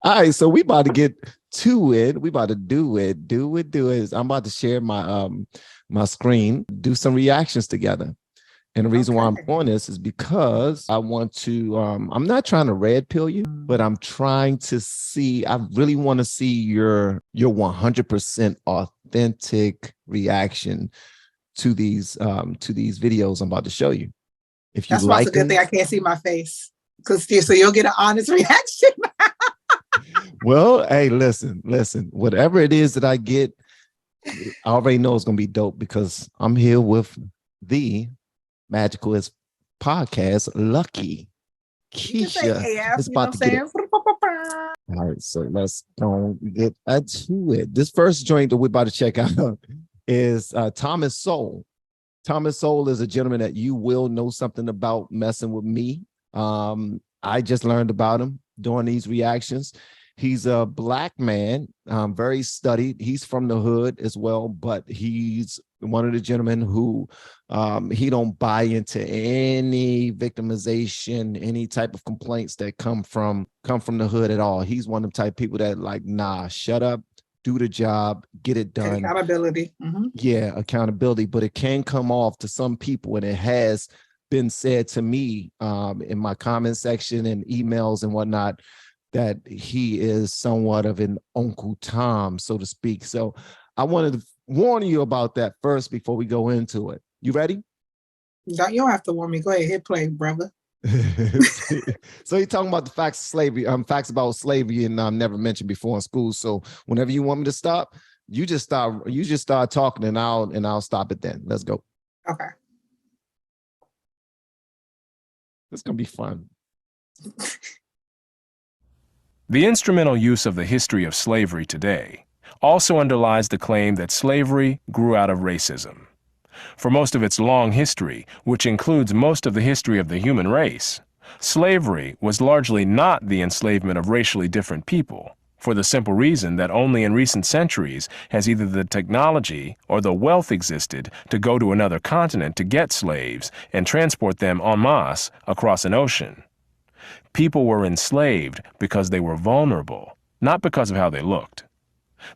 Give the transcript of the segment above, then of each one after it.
All right, so we about to get to it. We about to do it. I'm about to share my my screen, do some reactions together. And the reason why I'm on this is because I want to, I'm not trying to red pill you, but I'm trying to see, I really want to see your 100% authentic reaction to these videos I'm about to show you. If you That's why it's a good thing I can't see my face, because so you'll get an honest reaction. Well, hey, listen, whatever it is that I get, I already know it's going to be dope because I'm here with the Magicalist podcast, Lucky Keisha. It's about to get all right, so let's go get to it. This first joint that we're about to check out is Thomas Sowell. Thomas Sowell is a gentleman that you will know something about messing with me. I just learned about him during these reactions. He's a Black man, very studied. He's from the hood as well, but he's one of the gentlemen who he don't buy into any victimization, any type of complaints that come from the hood at all. He's one of the type of people that like, nah, shut up, do the job, get it done. Accountability. Yeah, accountability, but it can come off to some people, and it has been said to me in my comment section and emails and whatnot, that he is somewhat of an Uncle Tom, so to speak. So I wanted to warn you about that first before we go into it. You ready? You don't have to warn me. Go ahead, hit play, brother. So you're talking about the facts of slavery, facts about slavery, and never mentioned before in school. So whenever you want me to stop, you just start talking, and I'll stop it then. Let's go. Okay. It's gonna be fun. The instrumental use of the history of slavery today also underlies the claim that slavery grew out of racism. For most of its long history, which includes most of the history of the human race, slavery was largely not the enslavement of racially different people, for the simple reason that only in recent centuries has either the technology or the wealth existed to go to another continent to get slaves and transport them en masse across an ocean. People were enslaved because they were vulnerable, not because of how they looked.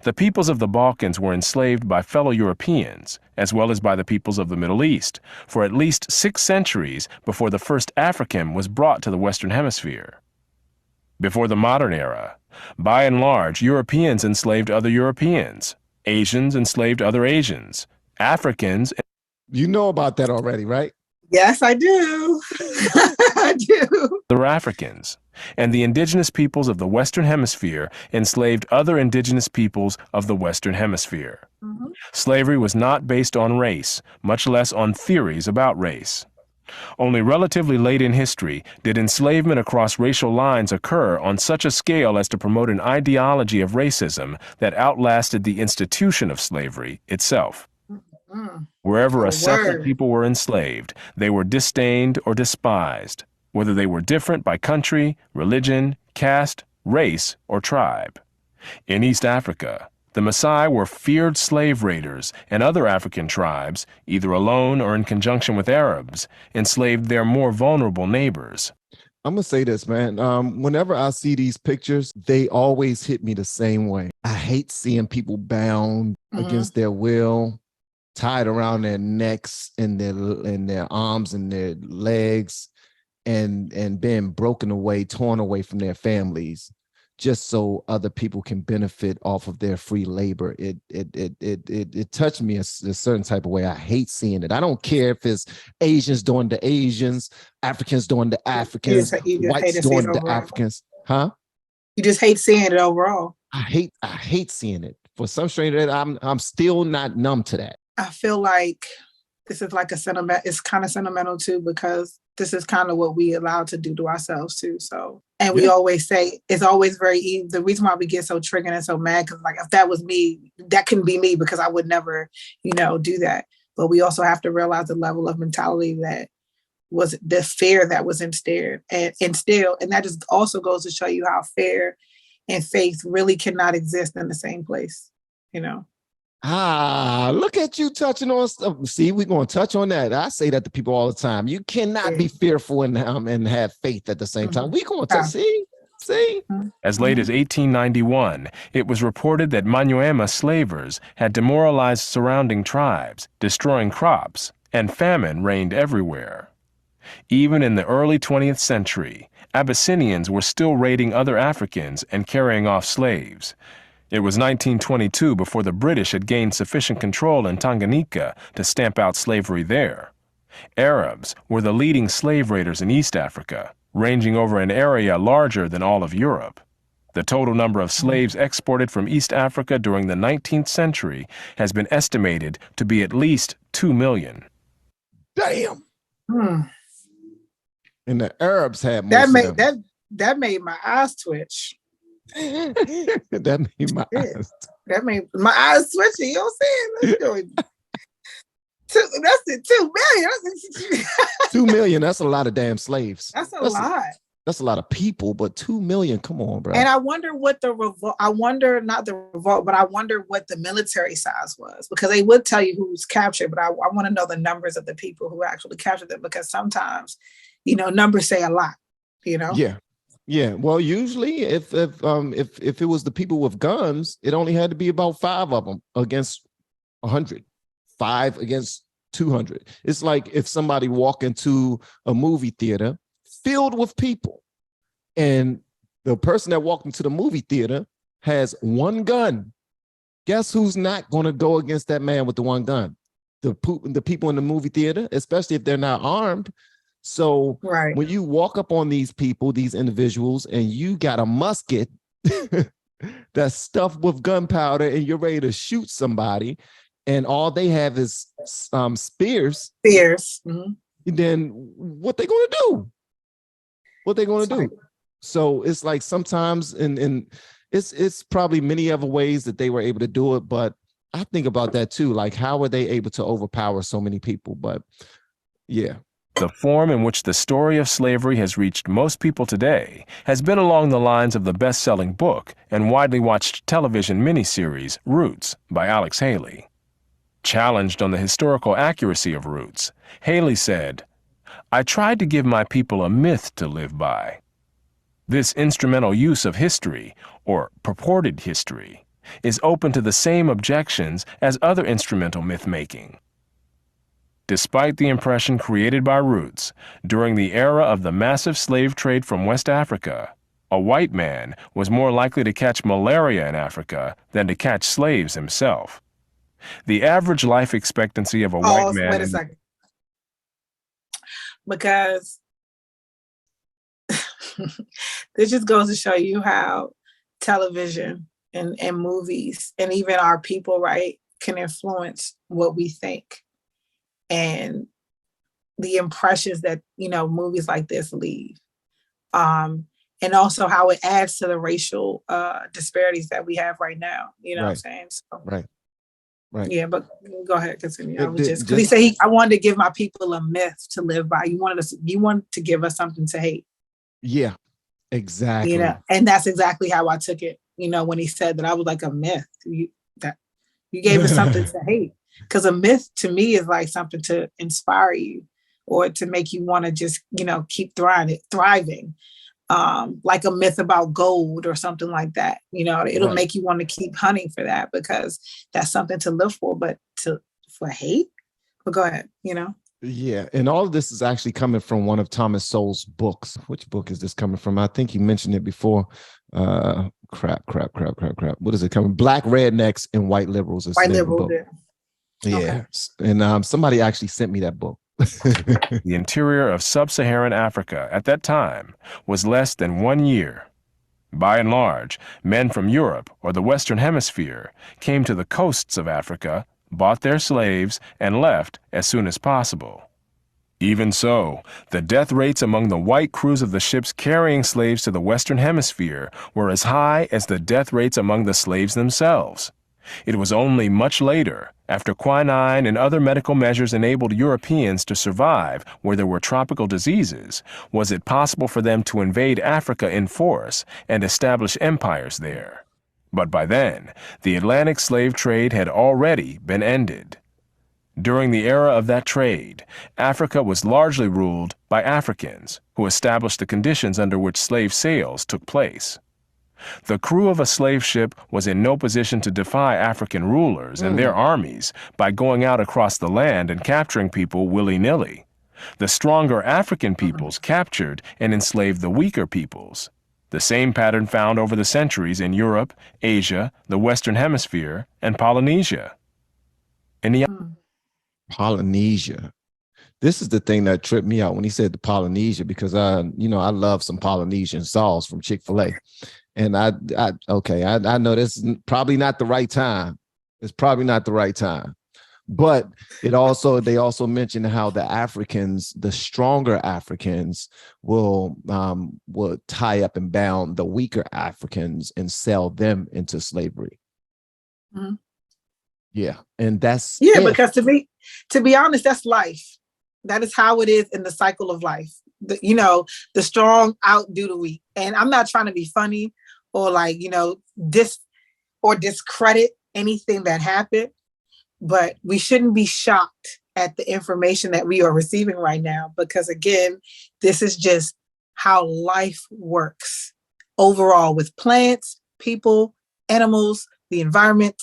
The peoples of the Balkans were enslaved by fellow Europeans, as well as by the peoples of the Middle East, for at least 6 centuries before the first African was brought to the Western Hemisphere. Before the modern era, by and large, Europeans enslaved other Europeans, Asians enslaved other Asians, Africans. You know about that already, right? Yes, I do. I do. Other Africans, and the indigenous peoples of the Western Hemisphere enslaved other indigenous peoples of the Western Hemisphere. Slavery was not based on race, much less on theories about race. Only relatively late in history did enslavement across racial lines occur on such a scale as to promote an ideology of racism that outlasted the institution of slavery itself. Wherever a set of people were enslaved, they were disdained or despised, whether they were different by country, religion, caste, race, or tribe. In East Africa, the Maasai were feared slave raiders, and other African tribes, either alone or in conjunction with Arabs, enslaved their more vulnerable neighbors. I'm gonna say this, man. Whenever I see these pictures, they always hit me the same way. I hate seeing people bound against their will, tied around their necks and their arms and their legs, and being broken away, torn away from their families, just so other people can benefit off of their free labor. It touched me a certain type of way. I hate seeing it. I don't care if it's Asians doing to Asians, Africans doing to Africans, whites doing to Africans. Huh? You just hate seeing it overall. I hate seeing it. For some strange reason, I'm still not numb to that. I feel like this is like it's kind of sentimental too, because this is kind of what we allowed to do to ourselves too. So, and we always say it's always very easy. The reason why we get so triggered and so mad, because like, if that was me, that couldn't be me, because I would never, do that. But we also have to realize the level of mentality that was the fear that was instilled. And that just also goes to show you how fear and faith really cannot exist in the same place, Look at you touching on stuff. See, we're going to touch on that. I say that to people all the time. You cannot be fearful and have faith at the same time. We're going to see. See? As late as 1891, it was reported that Manyuema slavers had demoralized surrounding tribes, destroying crops, and famine reigned everywhere. Even in the early 20th century, Abyssinians were still raiding other Africans and carrying off slaves. It was 1922 before the British had gained sufficient control in Tanganyika to stamp out slavery there. Arabs were the leading slave raiders in East Africa, ranging over an area larger than all of Europe. The total number of slaves exported from East Africa during the 19th century has been estimated to be at least 2 million. Damn. And the Arabs had most that made my eyes twitch. That made my eyes. That made my eyes twitchy. You know what I'm saying? Let's go. That's it. 2 million. 2 million. That's a lot of damn slaves. That's a lot. That's a lot of people, but 2 million. Come on, bro. And I wonder what the revolt. I wonder not the revolt, but I wonder what the military size was, because they would tell you who's captured. But I want to know the numbers of the people who actually captured them, because sometimes, numbers say a lot. Yeah. Yeah. Well, usually if it was the people with guns, it only had to be about 5 of them against 100. 5 against 200. It's like if somebody walk into a movie theater filled with people, and the person that walked into the movie theater has 1 gun. Guess who's not going to go against that man with the 1 gun? The people in the movie theater, especially if they're not armed. So when you walk up on these people, these individuals, and you got a musket that's stuffed with gunpowder and you're ready to shoot somebody, and all they have is spears. Then what they going to do? What they going to do? So it's like sometimes, and it's probably many other ways that they were able to do it, but I think about that too. Like, how were they able to overpower so many people? But yeah. The form in which the story of slavery has reached most people today has been along the lines of the best-selling book and widely watched television miniseries Roots by Alex Haley. Challenged on the historical accuracy of Roots, Haley said, "I tried to give my people a myth to live by. This instrumental use of history, or purported history, is open to the same objections as other instrumental myth-making. Despite the impression created by Roots, during the era of the massive slave trade from West Africa, a white man was more likely to catch malaria in Africa than to catch slaves himself. The average life expectancy of a white man..." Wait a second. Because this just goes to show you how television and movies and even our people, right, can influence what we think. And the impressions that, movies like this leave. And also how it adds to the racial disparities that we have right now. You know what I'm saying? So, Right. Yeah, but go ahead, continue. I was just because he said I wanted to give my people a myth to live by. You wanted to give us something to hate. Yeah, exactly. And that's exactly how I took it. When he said that, I was like, a myth. You gave us something to hate. Because a myth to me is like something to inspire you or to make you want to just, keep thriving. Like a myth about gold or something like that. It'll make you want to keep hunting for that because that's something to live for, but for hate. But go ahead, Yeah, and all of this is actually coming from one of Thomas Sowell's books. Which book is this coming from? I think you mentioned it before. Crap. What is it coming? Black Rednecks and White Liberals. White Liberals. Yeah. Okay. And somebody actually sent me that book. The interior of sub-Saharan Africa at that time was less than 1 year. By and large, men from Europe or the Western Hemisphere came to the coasts of Africa, bought their slaves, and left as soon as possible. Even so, the death rates among the white crews of the ships carrying slaves to the Western Hemisphere were as high as the death rates among the slaves themselves. It was only much later, after quinine and other medical measures enabled Europeans to survive where there were tropical diseases, was it possible for them to invade Africa in force and establish empires there. But by then, the Atlantic slave trade had already been ended. During the era of that trade, Africa was largely ruled by by Africans who established the conditions under which slave sales took place. The crew of a slave ship was in no position to defy African rulers and their armies by going out across the land and capturing people willy-nilly. The stronger African peoples captured and enslaved the weaker peoples. The same pattern found over the centuries in Europe, Asia, the Western Hemisphere, and Polynesia. Polynesia. This is the thing that tripped me out when he said the Polynesia, because I love some Polynesian sauce from Chick-fil-A. And I know this is probably not the right time. It's probably not the right time. But they also mentioned how the Africans, the stronger Africans, will tie up and bound the weaker Africans and sell them into slavery. Mm-hmm. Yeah, and that's because to be honest, that's life. That is how it is in the cycle of life. The strong outdo the weak. And I'm not trying to be funny or discredit anything that happened, but we shouldn't be shocked at the information that we are receiving right now, because again, this is just how life works overall with plants, people, animals, the environment,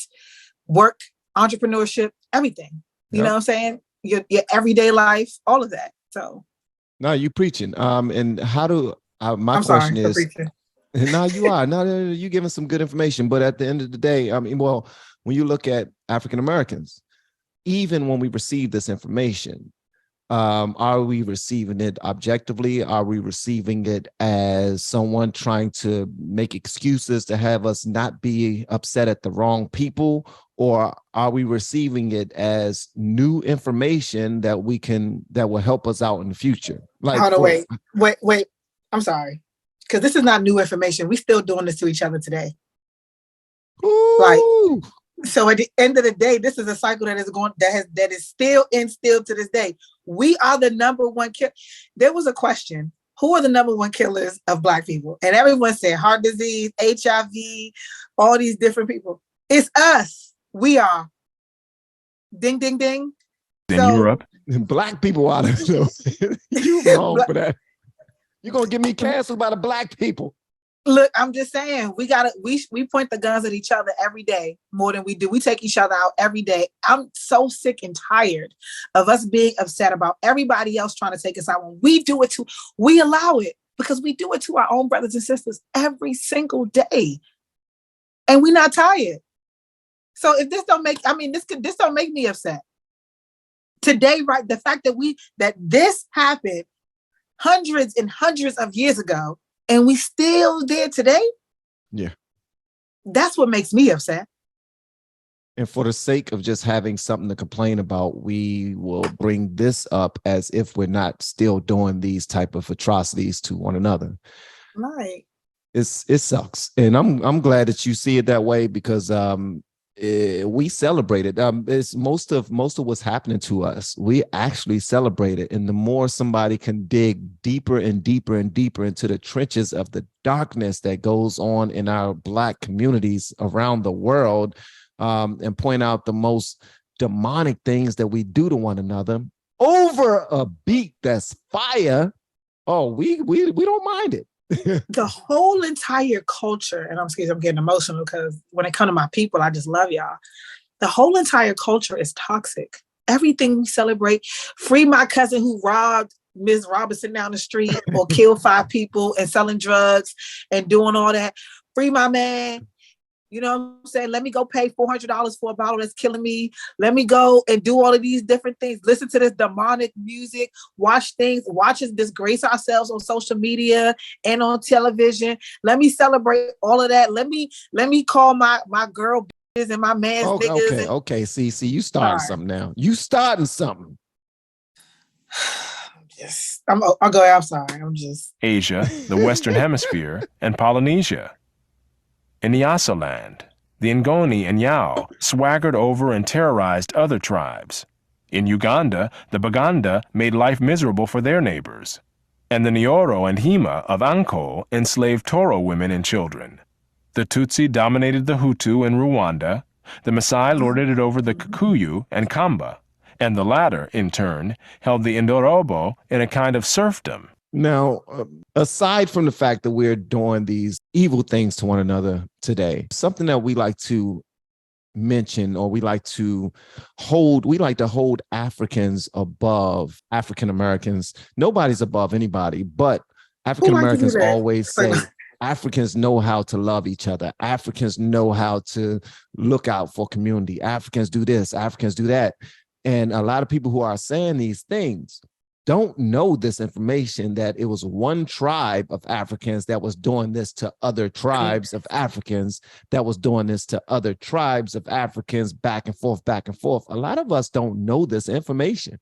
work, entrepreneurship, everything. You know what I'm saying? Your everyday life, all of that. So no, you preaching. And how do my I'm question sorry is for preaching. no, you are. No, you giving some good information. But at the end of the day, when you look at African Americans, even when we receive this information, are we receiving it objectively? Are we receiving it as someone trying to make excuses to have us not be upset at the wrong people? Or are we receiving it as new information that will help us out in the future? Hold on, wait. I'm sorry. Because this is not new information. We're still doing this to each other today. Ooh. So at the end of the day, this is a cycle that is still instilled to this day. We are the number one killer. There was a question: who are the number one killers of Black people? And everyone said heart disease, HIV, all these different people. It's us. We are. Ding, ding, ding. In Europe, Black people out of you wrong for that. You're gonna get me canceled by the Black people. Look, I'm just saying, we point the guns at each other every day more than we do. We take each other out every day. I'm so sick and tired of us being upset about everybody else trying to take us out. When we do it we allow it, because we do it to our own brothers and sisters every single day. And we're not tired. So if this don't make me upset. Today, right? The fact that this happened hundreds and hundreds of years ago, and we still there today. Yeah. That's what makes me upset. And for the sake of just having something to complain about, we will bring this up as if we're not still doing these type of atrocities to one another. Right. It sucks. And I'm glad that you see it that way, because we celebrate it. It's most of what's happening to us. We actually celebrate it. And the more somebody can dig deeper and deeper and deeper into the trenches of the darkness that goes on in our Black communities around the world, and point out the most demonic things that we do to one another over a beat that's fire, we don't mind it. The whole entire culture, and I'm getting emotional because when it comes to my people, I just love y'all. The whole entire culture is toxic. Everything we celebrate, free my cousin who robbed Ms. Robinson down the street or killed 5 people and selling drugs and doing all that. Free my man. You know what I'm saying? Let me go pay $400 for a bottle that's killing me. Let me go and do all of these different things. Listen to this demonic music, watch us disgrace ourselves on social media and on television. Let me celebrate all of that. Let me call my girl bitches and my man's niggas. Okay. See, you starting something now. You starting something. Yes. I'll go. I'm sorry. I'm just Asia, the Western Hemisphere, and Polynesia. In Nyasaland, the Ngoni and Yao swaggered over and terrorized other tribes. In Uganda, the Baganda made life miserable for their neighbors. And the Nyoro and Hima of Anko enslaved Toro women and children. The Tutsi dominated the Hutu in Rwanda. The Maasai lorded it over the Kikuyu and Kamba. and the latter, in turn, held the Indorobo in a kind of serfdom. Now, aside from the fact that we're doing these evil things to one another today, something that we like to mention, or we like to hold Africans above African Americans. Nobody's above anybody, but African Americans always say Africans know how to love each other. Africans know how to look out for community. Africans do this, Africans do that. And a lot of people who are saying these things don't know this information, that it was one tribe of Africans that was doing this to other tribes of Africans, that was doing this to other tribes of Africans, back and forth, back and forth. A lot of us don't know this information.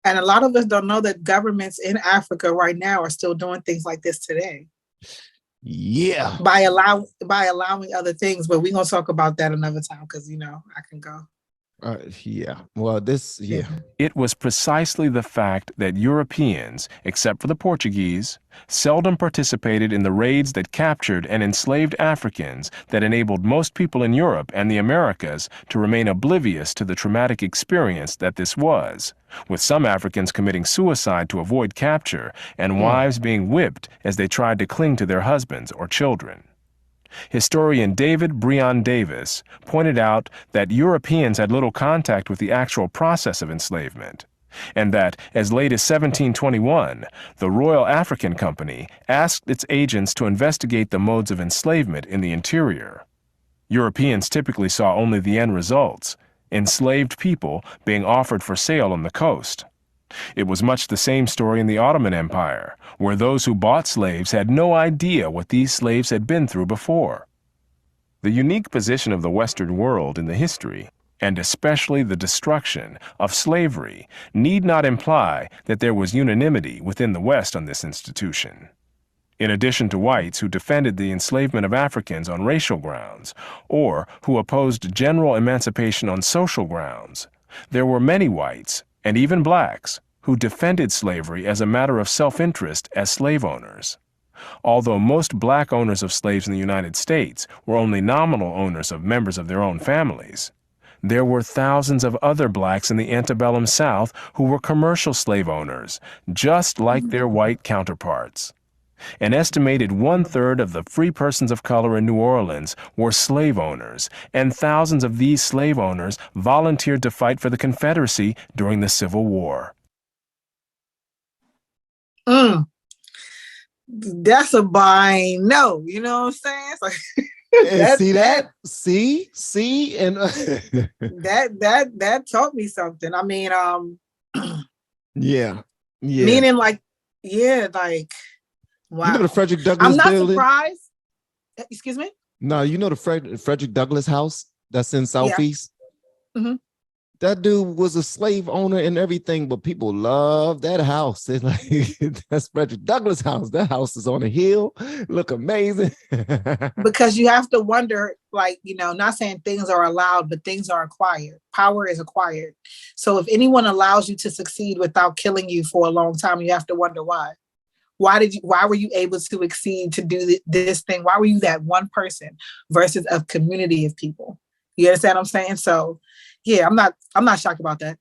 And a lot of us don't know that governments in Africa right now are still doing things like this today. Yeah. By allowing other things, but we're going to talk about that another time, because, I can go. Yeah. Well, yeah. It was precisely the fact that Europeans, except for the Portuguese, seldom participated in the raids that captured and enslaved Africans that enabled most people in Europe and the Americas to remain oblivious to the traumatic experience that this was, with some Africans committing suicide to avoid capture and wives being whipped as they tried to cling to their husbands or children. Historian David Breon Davis pointed out that Europeans had little contact with the actual process of enslavement, and that as late as 1721, the Royal African Company asked its agents to investigate the modes of enslavement in the interior. Europeans typically saw only the end results, enslaved people being offered for sale on the coast. It was much the same story in the Ottoman Empire, where those who bought slaves had no idea what these slaves had been through before. The unique position of the Western world in the history, and especially the destruction of slavery, need not imply that there was unanimity within the West on this institution. In addition to whites who defended the enslavement of Africans on racial grounds, or who opposed general emancipation on social grounds, there were many whites, and even blacks, who defended slavery as a matter of self-interest as slave owners. Although most black owners of slaves in the United States were only nominal owners of members of their own families, there were thousands of other blacks in the antebellum South who were commercial slave owners, just like their white counterparts. An estimated 1/3 of the free persons of color in New Orleans were slave owners, and thousands of these slave owners volunteered to fight for the Confederacy during the Civil War. That's a buy no, you know what I'm saying? It's like, and that taught me something. I mean, yeah. Meaning like, like, wow. You know the Frederick Douglass I'm not building? surprised. Excuse me? No, you know the Frederick Douglass house that's in Southeast? Yeah. Mm-hmm. That dude was a slave owner and everything, but people love that house. It's like, that's Frederick Douglass house. That house is on a hill, look amazing. Because you have to wonder, like, not saying things are allowed, but things are acquired. Power is acquired. So if anyone allows you to succeed without killing you for a long time, you have to wonder why. Why were you able to exceed to do this thing? Why were you that one person versus a community of people? You understand what I'm saying? So yeah, I'm not shocked about that.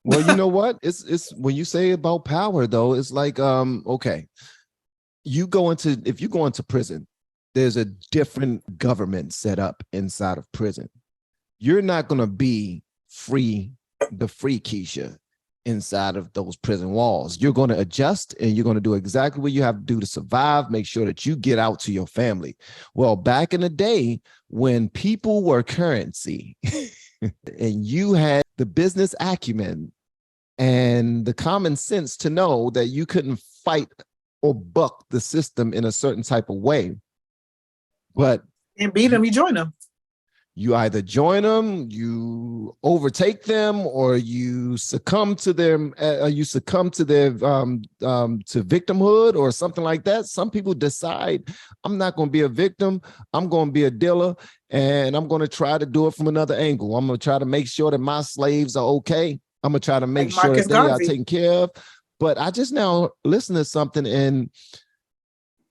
Well, you know what? It's when you say about power though, it's like, okay, if you go into prison, there's a different government set up inside of prison. You're not going to be the free Keisha inside of those prison walls. You're going to adjust and you're going to do exactly what you have to do to survive, make sure that you get out to your family. Well, back in the day when people were currency and you had the business acumen and the common sense to know that you couldn't fight or buck the system in a certain type of way, but and beat them, you join them. You either join them, you overtake them, or you succumb to them. You succumb to their to victimhood or something like that. Some people decide, I'm not going to be a victim. I'm going to be a dealer, and I'm going to try to do it from another angle. I'm going to try to make sure that my slaves are okay. I'm going to try to make sure that they are taken care of. But I just now listened to something, and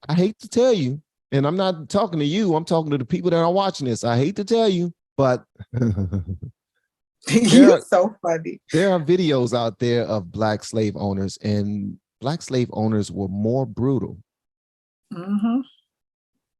I hate to tell you, and I'm not talking to you, I'm talking to the people that are watching this. I hate to tell you, but You're so funny. There are videos out there of Black slave owners, and Black slave owners were more brutal. Mm-hmm.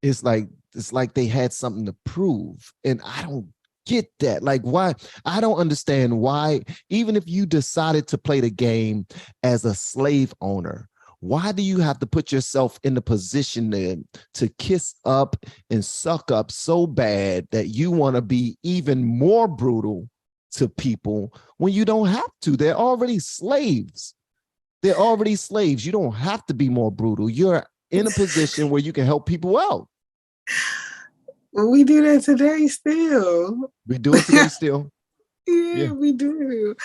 It's like they had something to prove, and I don't get that. Like, why? I don't understand why, even if you decided to play the game as a slave owner, why do you have to put yourself in the position to kiss up and suck up so bad that you want to be even more brutal to people when you don't have to? They're already slaves. They're already slaves. You don't have to be more brutal. You're in a position where you can help people out. We do that today still. We do it today still. Yeah, we do.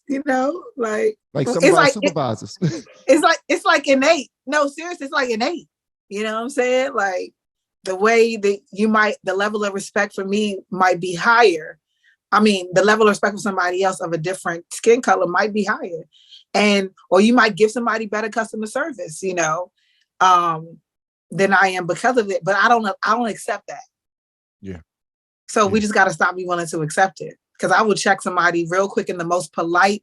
You know, like some of our supervisors. It's like innate. No, seriously, it's like innate. You know what I'm saying? Like the way that the level of respect for me might be higher. I mean, the level of respect for somebody else of a different skin color might be higher. Or you might give somebody better customer service, you know, than I am because of it. But I don't accept that. Yeah. So we just got to stop being willing to accept it. Because I will check somebody real quick in the most polite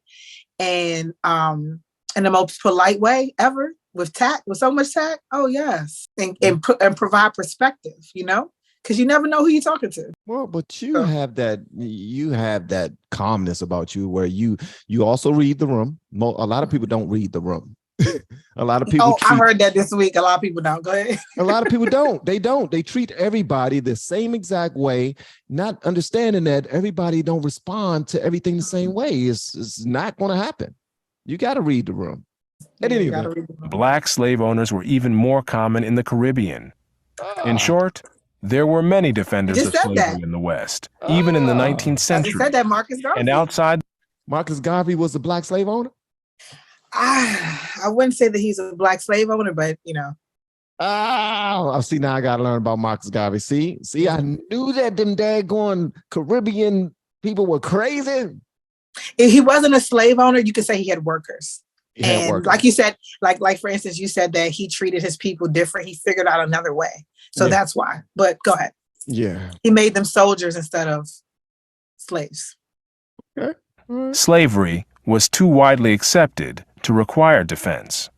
and in the most polite way ever, with tact, with so much tact. Oh yes, and provide perspective. You know, because you never know who you're talking to. Well, but you have that calmness about you where you also read the room. A lot of people don't read the room. A lot of people. I heard that this week. A lot of people don't. Go ahead. A lot of people don't. They don't. They treat everybody the same exact way, not understanding that everybody don't respond to everything the same way. It's not going to happen. You got to read the room. Black slave owners were even more common in the Caribbean. In short, there were many defenders of slavery in the West, even in the 19th century. I just said that, Marcus Garvey. And outside. Marcus Garvey was a Black slave owner? I wouldn't say that he's a Black slave owner, but you know. Oh, see, now I got to learn about Marcus Garvey. See, I knew that them daggone Caribbean people were crazy. If he wasn't a slave owner, you could say he had workers. Like you said, like for instance, you said that he treated his people different. He figured out another way. So that's why. But go ahead. Yeah. He made them soldiers instead of slaves. Okay. Slavery was too widely accepted to require defense.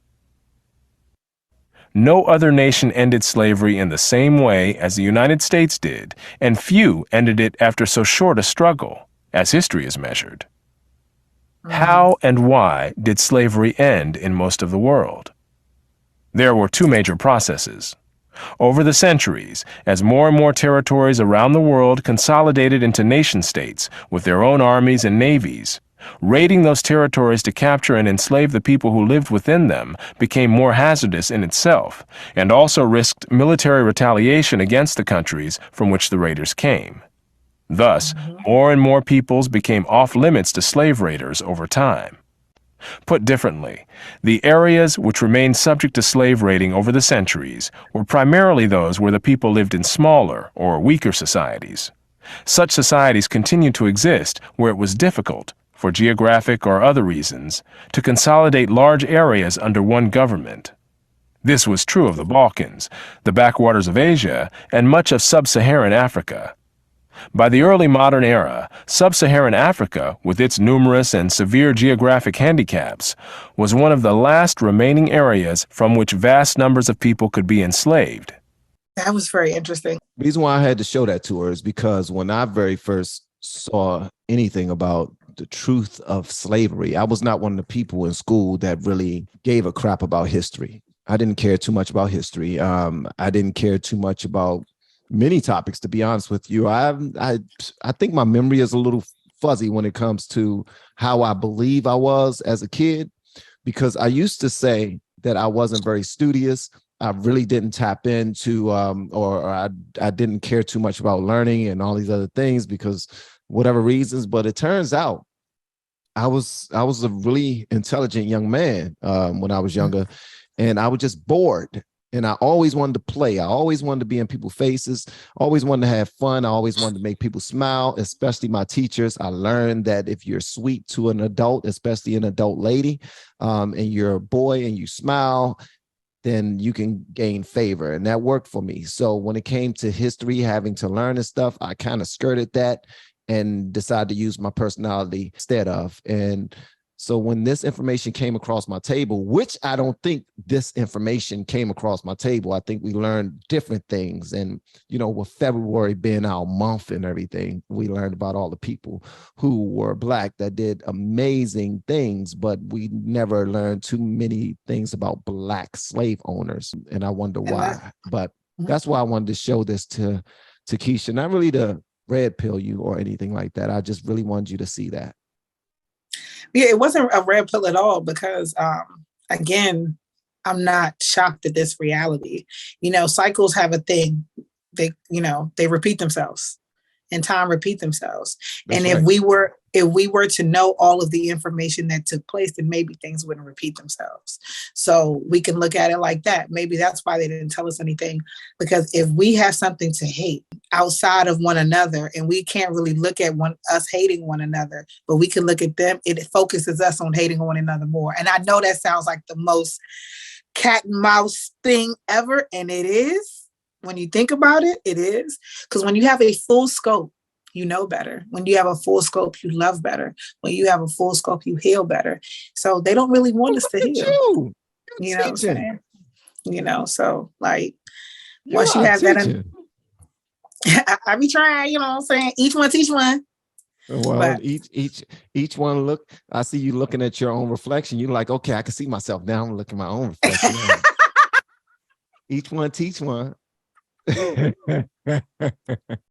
No other nation ended slavery in the same way as the United States did, and few ended it after so short a struggle, as history is measured. How and why did slavery end in most of the world? There were two major processes. Over the centuries, as more and more territories around the world consolidated into nation-states with their own armies and navies, raiding those territories to capture and enslave the people who lived within them became more hazardous in itself, and also risked military retaliation against the countries from which the raiders came. Thus, more and more peoples became off-limits to slave raiders over time. Put differently, the areas which remained subject to slave raiding over the centuries were primarily those where the people lived in smaller or weaker societies. Such societies continued to exist where it was difficult, for geographic or other reasons, to consolidate large areas under one government. This was true of the Balkans, the backwaters of Asia, and much of sub-Saharan Africa. By the early modern era, sub-Saharan Africa, with its numerous and severe geographic handicaps, was one of the last remaining areas from which vast numbers of people could be enslaved. That was very interesting. The reason why I had to show that to her is because when I very first saw anything about the truth of slavery, I was not one of the people in school that really gave a crap about history. I didn't care too much about history. I didn't care too much about many topics, to be honest with you. I think my memory is a little fuzzy when it comes to how I believe I was as a kid, because I used to say that I wasn't very studious. I really didn't tap into or I didn't care too much about learning and all these other things because whatever reasons. But it turns out I was a really intelligent young man when I was younger, and I was just bored. And I always wanted to play. I always wanted to be in people's faces. Always wanted to have fun. I always wanted to make people smile, especially my teachers. I learned that if you're sweet to an adult, especially an adult lady, and you're a boy and you smile, then you can gain favor. And that worked for me. So when it came to history, having to learn and stuff, I kind of skirted that. and decide to use my personality instead of. And so when this information came across my table, which I don't think this information came across my table, I think we learned different things. And, you know, with February being our month and everything, we learned about all the people who were Black that did amazing things, but we never learned too many things about Black slave owners. And I wonder why. But that's why I wanted to show this to Keisha, not really to red pill you or anything like that. I just really wanted you to see that. Yeah, it wasn't a red pill at all because, again, I'm not shocked at this reality. You know, cycles have a thing. They repeat themselves, and time repeat themselves. That's and right. if we were to know all of the information that took place, then maybe things wouldn't repeat themselves. So we can look at it like that. Maybe that's why they didn't tell us anything, because if we have something to hate outside of one another, and we can't really look at us hating one another, but we can look at them, it focuses us on hating one another more. And I know that sounds like the most cat and mouse thing ever, and it is. When you think about it, it is. Because when you have a full scope, you know better. When you have a full scope, you love better. When you have a full scope, you heal better. So they don't really want us to heal. You know what I'm saying? You know, so like once you have that, I be trying, you know what I'm saying? Each one teach one. Well, but each one look, I see you looking at your own reflection. You're like, okay, I can see myself now. I'm looking at my own reflection. Each one teach one.